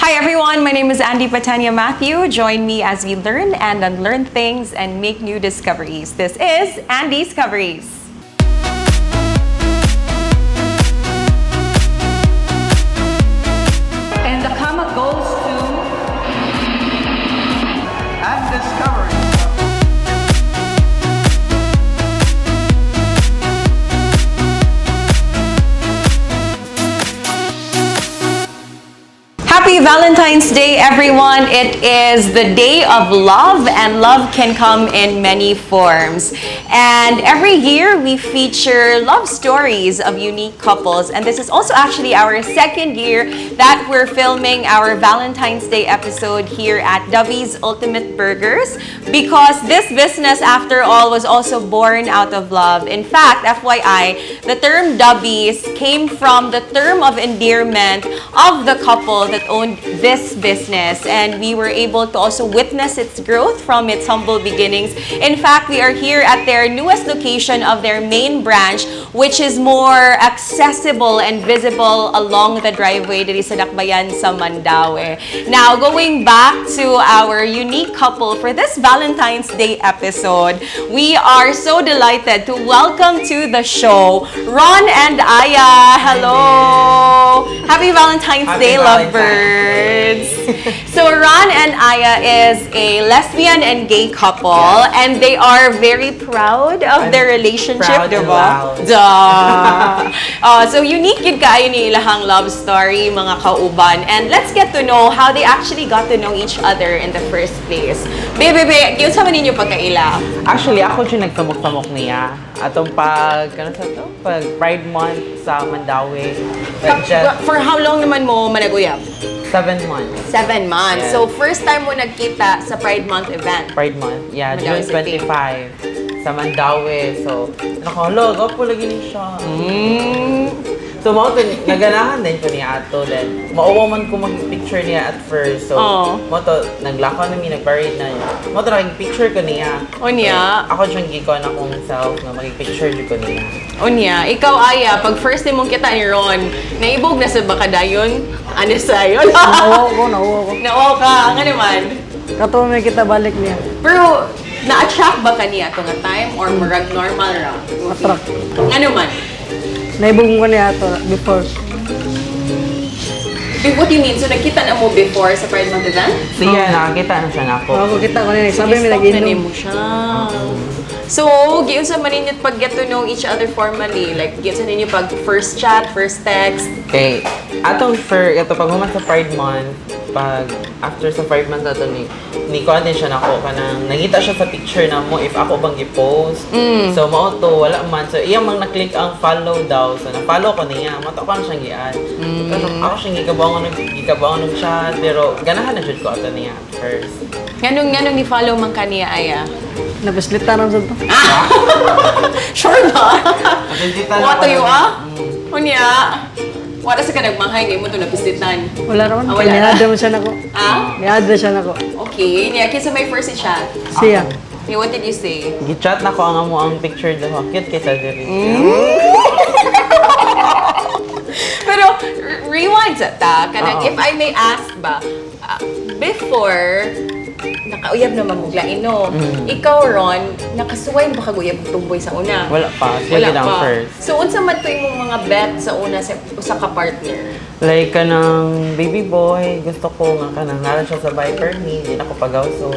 Hi everyone, my name is Andi Pateña-Matheu. Join me as we learn and unlearn things and make new discoveries. This is Andi's Discoveries. And the comma goes to and discovery. Happy Valentine's Day, everyone. It is the day of love, and love can come in many forms. And every year we feature love stories of unique couples. And this is also actually our second year that we're filming our Valentine's Day episode here at Dubby's Ultimate Burgers, because this business, after all, was also born out of love. In fact, FYI, the term Dubby's came from the term of endearment of the couple that owned this business, and we were able to also witness its growth from its humble beginnings. In fact, we are here at their newest location of their main branch, which is more accessible and visible along the driveway dito sa Dakbayan sa Mandaue. Now, going back to our unique couple for this Valentine's Day episode, we are so delighted to welcome to the show Ron and Aya. Hello! Happy Valentine's Day, lovebirds! So Ron and Aya is a lesbian and gay couple, and they are very proud of their relationship, diba? So unique yun kayo ni ilahang love story, mga kauban. And let's get to know how they actually got to know each other in the first place. Bebe, yun sa man ninyo pagkaila? Actually, ako siya nagtamok-tamok niya. Atong pag Pride Month sa Mandaue. For how long naman mo managuyab? 7 months. 7 months. Yeah. So first time mo nagkita sa Pride Month event? Pride Month, yeah, Mandaue June City. 25 sa Mandaue. So, nakahalo, po lagi ni siya. So, naganahan din ko niya ato. Then, mauwa man ko mag-picture niya at first. So, naglakaw na nag-parade na niya. Nag-picture ko niya. O niya? So, ako siyang gikon akong self na mag-picture ko niya. O niya, ikaw Aya, pag first time mong kita ni Ron, naibog na sa bakadayon? Ano sa'yo? Nauwa ko. Nauwa ka, nga naman. Kato may kita balik niya. Pero, na-attract ba ka niya ito nga time? Or marag normal ra? Attract. Nga naman? Naibong ko niya ito before. What do you mean? So, nagkita na mo before sa Pride Month event? Siya, nakakita na siya na ako. Ako kita ko niya. Sabi may Stop na nag-inom. mo siya. So, giyon sa maninyo pag get to know each other formally? Like, giyon sa ninyo pag first chat, first text? Okay. Atong pag human sa Pride Month, pag after sa Pride Month nato ni ko din siya nako kanang nangita siya sa picture na mo if ako bang i-post. So mao to wala man, so iya mang na-click ang follow daw, so na-follow ko niya, mato ko siyang gi-add. Pero ako siyang gigabangon ng chat, pero ganahan na jud ko ato niya at first. Nganong i-follow man ka niya, Aya? Napaslita na sa ito. Sure ba? Napistitan What you Unya? Wala sa ka nagmanghay, ngayon mo ito napistitan. Wala naman. Wala na. Niadra mo siya na ko. Niadra siya na ko. Okay. Niya, kinsa may first si chat? Siya. What did you say? Gi-chat na ko ang amo ang picture daw. Cute kaysa diri. Pero, rewind sa ta. Kanang, if I may ask ba, before, nakauyab naman mo glaino. Ikaw, Ron, nakasuway na ba kaguyab ang tumboy sa una? Wala pa. Sige lang first. So, unsa man to imong mga bet sa una sa ka-partner? Like, kanang baby boy, gusto ko nga kanang naran siya sa Viper ni, hindi na ko pagawso.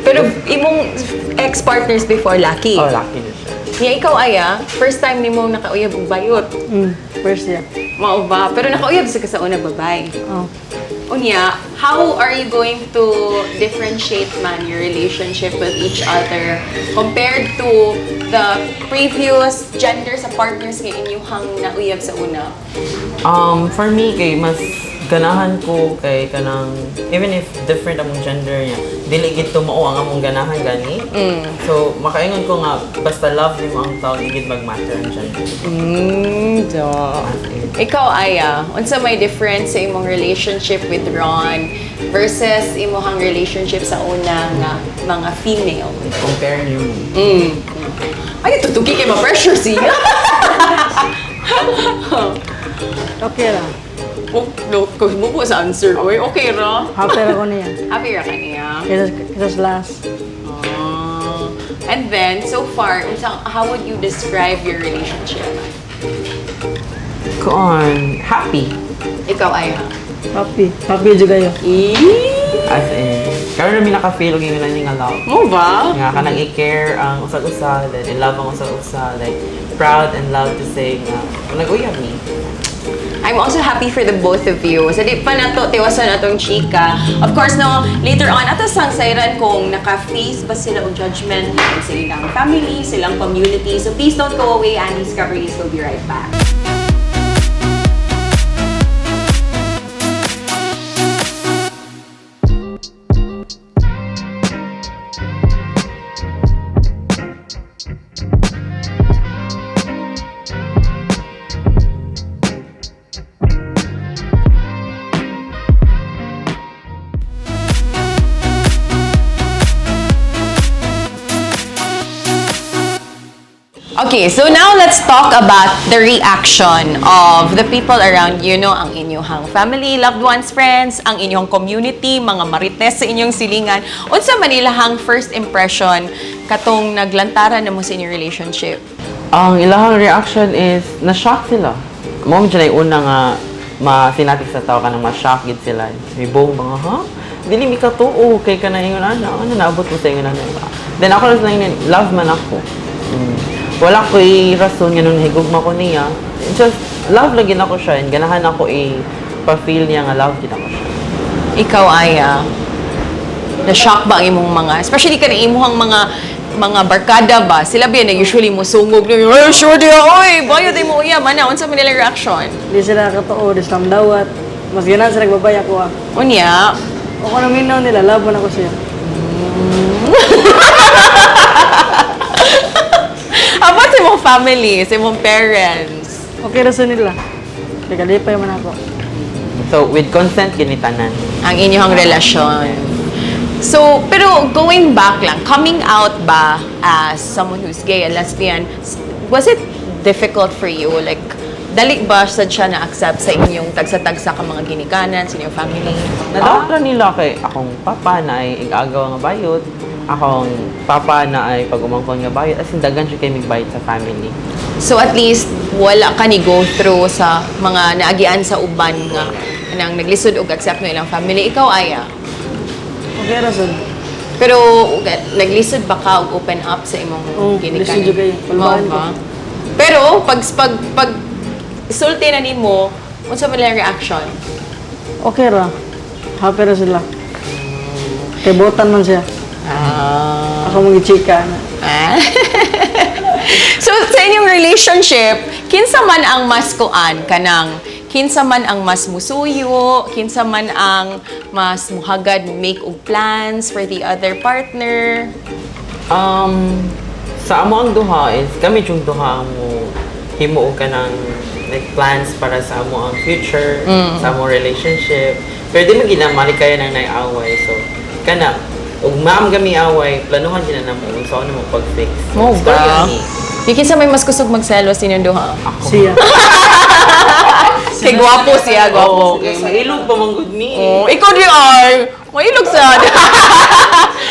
Pero imong ex-partners before, lucky? Oh, lucky na siya. Nga ikaw, Aya, first time ni mo nakauyab og bayot. First siya. Mao ba? Pero nakauyab sa ka sa una, babay. Oh. Unya, how are you going to differentiate man your relationship with each other compared to the previous gender sa partners nga inyuhang nauyab sa una? For me, kay mas ganahan ko kay kanang even if different among gender niya, dili gid to mao ang among ganahan gani. So makaingon ko nga basta love nimo ang tao, di gid mag-matter ang gender. Ikaw, Aya, unsa may difference sa imong relationship with Ron versus imong relationship sa una nga mga female? Compare niyo. Ay, tutugi kay ma-pressure siya. Okay lang. Oh, no, kung mo po sa answer, oy, okay ra. Happy ako niya. Happy ra ka niya. Kisas last. And then, so far, how would you describe your relationship? Happy. Ikaw ay Happy. Happy juga yun. As in, karon na naka-feel og nga nga love. Mo ba? Nga ka nang i-care ang usag-usa, then in love ang usag-usa, like proud and loud to say nga nag-uyab ni. I'm also happy for the both of you. Sa di pa nato tiwasan atong chika. Of course, no, later on, ato sang sayran kung naka-face ba sila o judgment sa ilang family, silang community. So please don't go away. Andi's Discoveries will be right back. Okay, so now let's talk about the reaction of the people around you, no? Ang inyong family, loved ones, friends, ang inyong community, mga marites sa inyong silingan. Unsa man ilahang first impression katong naglantaran na mo sa inyong relationship? Ang ilahang reaction is na-shock sila. Mo dyan ay una nga masinatik sa tao ka nang ma-shock gid sila. May buong mga, ha? Dili mi ka tuo kay ka na ingon ano naabot mo sa ingon ano. Then ako lang love man ako. Wala ko'y rason nga nung higugma ko niya. Just, love lagi na ko siya. And ganahan ako pa-feel niya nga love din ako siya. Ikaw, Aya, na-shock ba ang imong mga, especially ka na imuhang mga barkada ba? Sila ba yan na usually mo sungog na, ay, sure di oy, bayo di mo uya, mana, unsa man nilang reaction? Di sila katoo, di sila dawat. Mas ganan sila nagbabaya ko ah. Unya? O kung naminaw nila, laban ako siya. How about sa imong family, sa imong parents? Okay ra sa nila. Kaya kalipay man ako. So, with consent, ginitanan. Ang inyong relasyon. So, pero going back lang, coming out ba as someone who's gay and lesbian, was it difficult for you? Like, dali ba sad siya na-accept sa inyong tagsa-tagsa ka mga ginikanan, sa inyong family? Nadawat lang nila kay akong papa na ay ig-agaw nga bayot. Akong papa na ay pag-umangkon nga bayot. As in, dagan siya kayo magbayot sa family. So at least, wala ka ni go through sa mga naagian sa uban nga nang naglisod og accept no ilang family. Ikaw, Aya? Okay ra sa. Pero naglisod ba ka og open up sa imong ginikanan? lisod juga yun. Palbahan ko. Pero pag sulti na nimo, unsa man lang reaction? Okay ra. Happy ra sila. Kay botan man siya. Ako mga chika na. So sa inyong relationship, kinsa man ang mas kuan kanang kinsa man ang mas musuyo, kinsa man ang mas muhagad make og plans for the other partner? Sa amo ang duha is kami yung duha ang himuo ka ng like plans para sa amo ang future, sa amo relationship. Pero di man ginamali kaya ng naiaway. So, kana, ug maam kami away, planuhan gina na mo so ano mo pag-fix. Mo ba? Yung kinsa may mas kusog magselos inyong duha? Siya. Kay gwapo siya, gwapo. Okay, mailog pa mong good me. Oh, ikaw di ay. Mailog sa.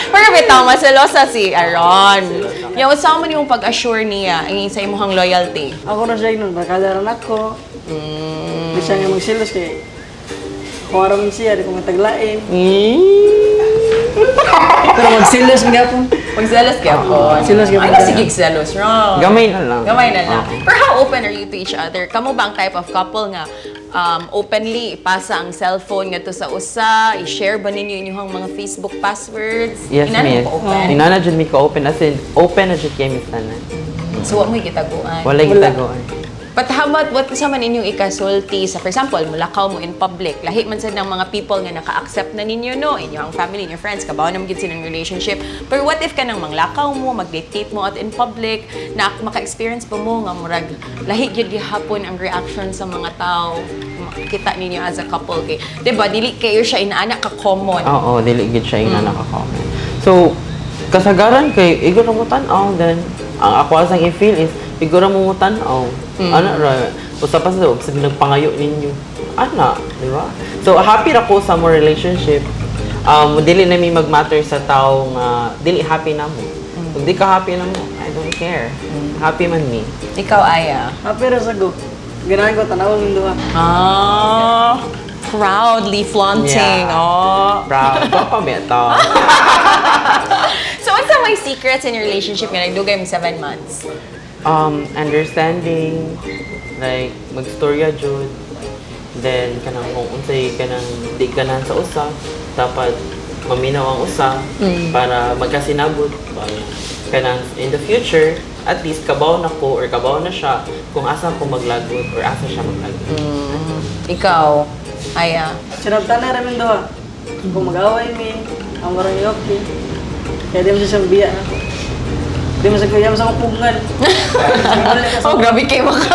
Pero bitaw, maselosa si Aaron. Yung sa man yung pag-assure niya ang sa imong loyalty. Ako na siya nun. Bakalaran ako. Di siya nga magsilos kay Huwaraman siya. Di ko mataglain. Pero magsilos mga po. Magselos ka po. Silos ka po. Ay, sige, selos. Wrong. Gamay na lang. Gamay na lang. Pero how open are you to each other? Kamu ba ang type of couple nga openly ipasa ang cellphone nga to sa usa, i-share ba ninyo inyong mga Facebook passwords? Yes, Inana miss. mo ka-open? Inana dyan mi ka-open. As in, open na dyan kayo mistanan. So, what mo ikitaguan? Wala yung tagoan. But how about what sa man inyong ikasulti sa, for example, mulakaw mo in public, lahi man sa ng mga people nga naka-accept na ninyo, no? Inyong family, inyong friends, kabaw na magiging silang relationship. But what if ka nang manglakaw mo, mag-date mo out in public, na maka-experience pa mo nga murag, lahi gyud gihapon ang reaction sa mga tao, makita ninyo as a couple kay. Diba, dili kayo siya inaana ka common. Oo, diligid siya yung nakaka-comment. So, kasagaran kay, igor mo tanaw, then, ang ako asang i-feel is, igor mo tanaw. Ano ra, usa pa sa nagpangayo ninyo. Ana, di ba? So, happy ra ko sa mo relationship. Dili na mi mag-matter sa tao nga dili happy na mo. Kung di ka happy na mo, I don't care. Happy man me. Ikaw, Aya. Happy ra sa go. Ganahan ko tanawon yung duha. Proudly flaunting. Yeah. Oh. Proud. Baka beto. So, what's my secrets in your relationship nga nagdugay mo 7 months? Understanding, like, mag-storya jud. Then, kanang kung unsay kanang di ganahan sa usa, dapat maminaw ang usa para magkasinabot. Kanang in the future, at least kabaw na ko or kabaw na siya kung asa ko maglagot or asa siya maglagot. Ikaw, Aya. Sinabtan na rin yung duha. Kung mag-away mi, ang marang okay. Kaya di mo siya siyang biya na. Di mo siya kaya sa mapugngan. Oh, grabe kayo maka.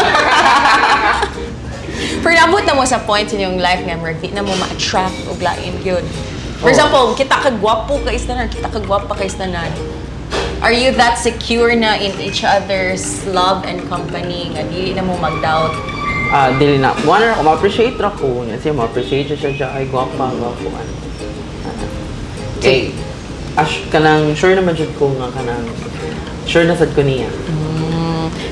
Pero nabot na mo sa point in yung life nga, di na mo ma-attract o lain yun. For example, kita kagwapo ka istanan, kita kagwapa ka istanan. Are you that secure na in each other's love and company nga dili na mo mag-doubt? Dili na. One, ma-appreciate ra ko. Kasi ma-appreciate siya siya. Ay, gwapa. Okay. Kanang sure naman jud ko nga kanang sure na sad ko niya.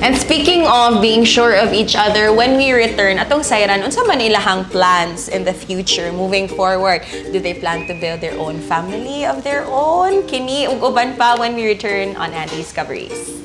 And speaking of being sure of each other, when we return, atong sayran, unsa man ilahang plans in the future moving forward? Do they plan to build their own family of their own? Kini ug uban pa when we return on Andi's Coveries.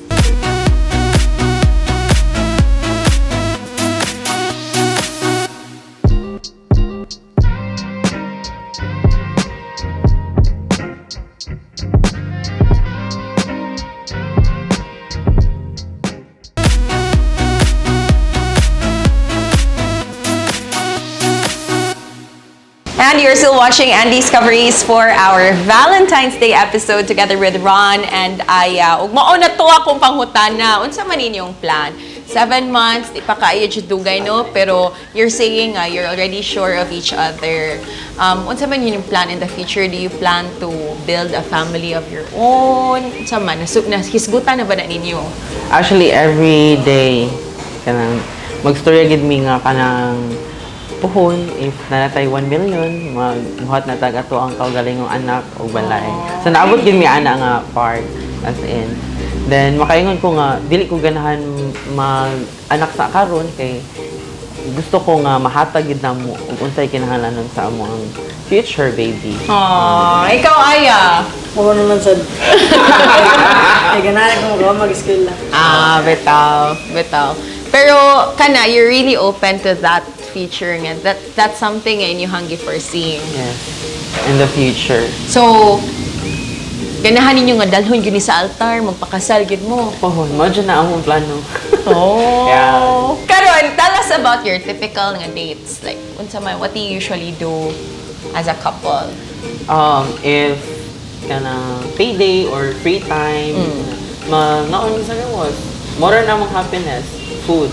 And you're still watching Andi's Coveries for our Valentine's Day episode together with Ron and Aya. Ug mao na to akong panghutana. Unsa man inyong plan? 7 months, di pa kaayo jud dugay no, pero you're saying you're already sure of each other. Unsa man inyong plan in the future? Do you plan to build a family of your own? Unsa man hisgutan na ba na ninyo? Actually, every day, kanang mag-storya gid mi nga kanang puhon, if nanatay 1 million, magbuhat na tag ato ang kaugalingong anak o balay. So, naabot yun may ana nga part, as in. Then, makaingon ko nga, dili ko ganahan mag-anak sa karon kay gusto ko nga mahatag yun na mo kung unsay kinahanglanon sa among future baby. Aww, ikaw, Aya. Mawala naman sad. Kaya ganahan ko mag-skill lang. Bitaw. Pero, kana, you're really open to that feature nga. That's something nga inyo hanggi foreseeing. Yes. In the future. So, ganahan ninyo nga dalhon yun sa altar, magpakasal gid mo. Oh, imagine na among plano. Oh. Yeah. Karon, tell us about your typical nga dates. Like, unsa man, what do you usually do as a couple? If kana payday or free time, naon sa gawas. More na among happiness, food.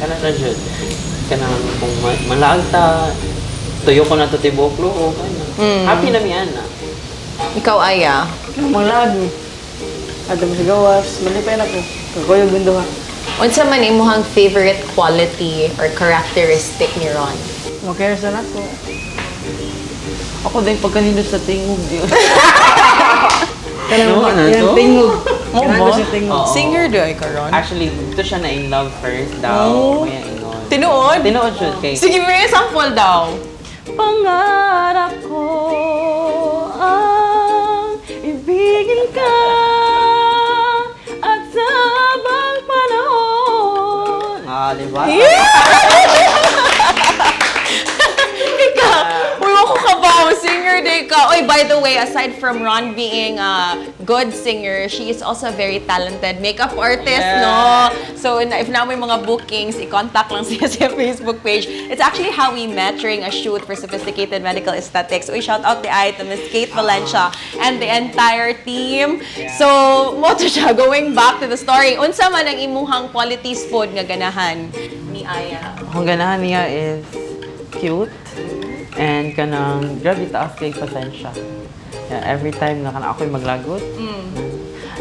Kana na jud. Kanang kung malaag ta, tuyo ko na to tiboklo o kana. Happy na mi ana. Ikaw, Aya. Malag. Adam sa gawas. Malipay na ko. Kakoy yung binduha. Unsa man imong favorite quality or characteristic ni Ron? Makaya sa nako. Ako din pagkanindot sa tingog yun. Kanang Ano yan to? tingog. Oh, Kanang ba? sa tingog. Oo. Singer do ay karon. Actually, dito siya na in love first daw. Oh. Kaya ingon. Tinuod? Tinuod siya kay. Sige, may sample daw. Pangarap ko ang ibigin ka at sabang panahon. Diba? Ikaw, uy, ako ka ba? Singer day ka. Oy, by the way, aside from Ron being a good singer, she is also a very talented makeup artist, no? So, if na may mga bookings, i-contact lang siya sa Facebook page. It's actually how we met during a shoot for Sophisticated Medical Aesthetics. Uy, shout out the eye to Miss Kate Valencia and the entire team. So, mo to siya, going back to the story. Unsa man ang imuhang qualities pod nga ganahan ni Aya? Ang ganahan niya is cute and kanang grabe taas kay pasensya. Yeah, every time na kana ako'y maglagot.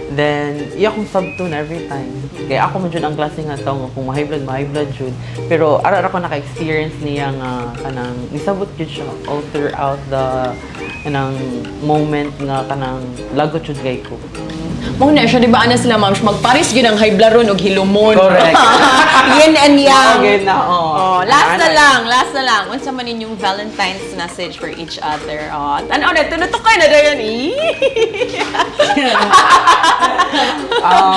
Then, iya akong subtone every time. Kaya ako man dyan ang klase nga tao nga kung ma-high blood jud. Pero aral ako naka-experience niya nga kanang nisabot jud siya all throughout the kanang moment nga kanang lagot jud kay ko. Mo na siya, di ba, ana sila, ma'am, magparis yun ang high blood ron o hilumon. Correct. Yin and yang. Okay na, Oh, last na lang. Unsa man inyong Valentine's message for each other? Oh, ano na, tunutukay na dayon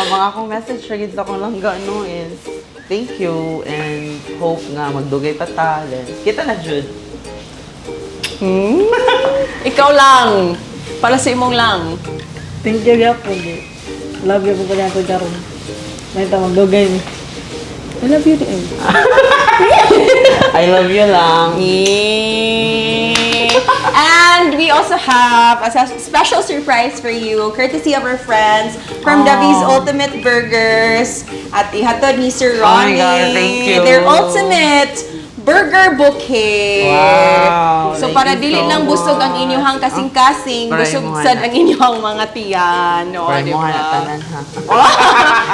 Mga akong message for gid akong langga no is thank you and hope nga magdugay pa ta. Then, kita na jud. Ikaw lang. Para sa imong lang. Thank you, Gapon. Love you po pa niya ito karon. May tamang dugay ni. I love you din. I love you lang. And we also have a special surprise for you, courtesy of our friends from Dubby's Ultimate Burgers at ihatod ni Sir Oh my Ronnie. God, thank you. Their ultimate burger bouquet. Wow, So thank para you dili so lang busog ang much. inyong kasing-kasing, Para busog imuha sad na. ang inyong mga tiyan. O, Para di mo ba? tanan ha.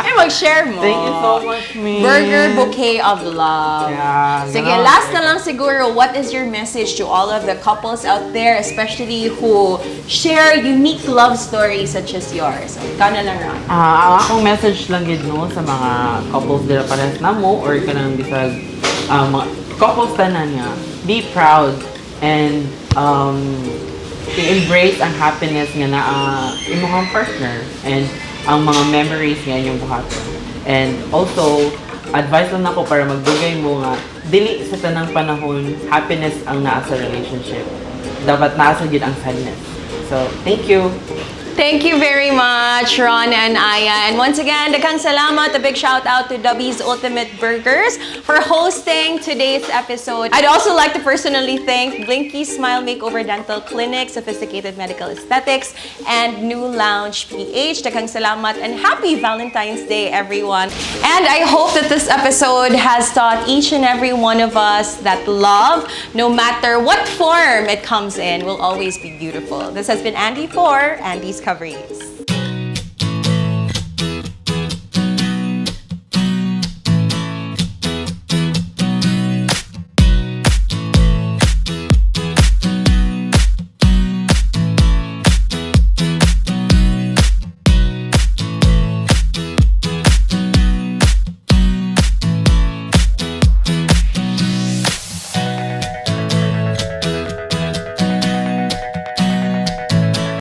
Ay, mag-share mo. Thank you so much, me. Burger Bouquet of Love. Yeah, Sige, ganun. last na lang siguro, what is your message to all of the couples out there, especially who share unique love stories such as yours? So, ikaw na lang, Ron. Ang akong message lang gid no sa mga couples dira parehas na mo or kanang bisag mga couples tanan nga, be proud and i-embrace ang happiness nga na imong partner and ang mga memories nga inyong buhaton. And also, advice lang ako para magdugay mo nga dili sa tanang panahon happiness ang naa sa relationship. Dapat naa sa gid ang sadness. So, thank you. Thank you very much, Ron and Aya. And once again, daghang salamat. A big shout out to Dubby's Ultimate Burgers for hosting today's episode. I'd also like to personally thank 𝗕𝗵𝗲 Smile Makeover Dental Clinic, Sophisticated Medical Aesthetics, and New Lounge PH. Daghang salamat and happy Valentine's Day, everyone. And I hope that this episode has taught each and every one of us that love, no matter what form it comes in, will always be beautiful. This has been Andi for Andi's Coverings.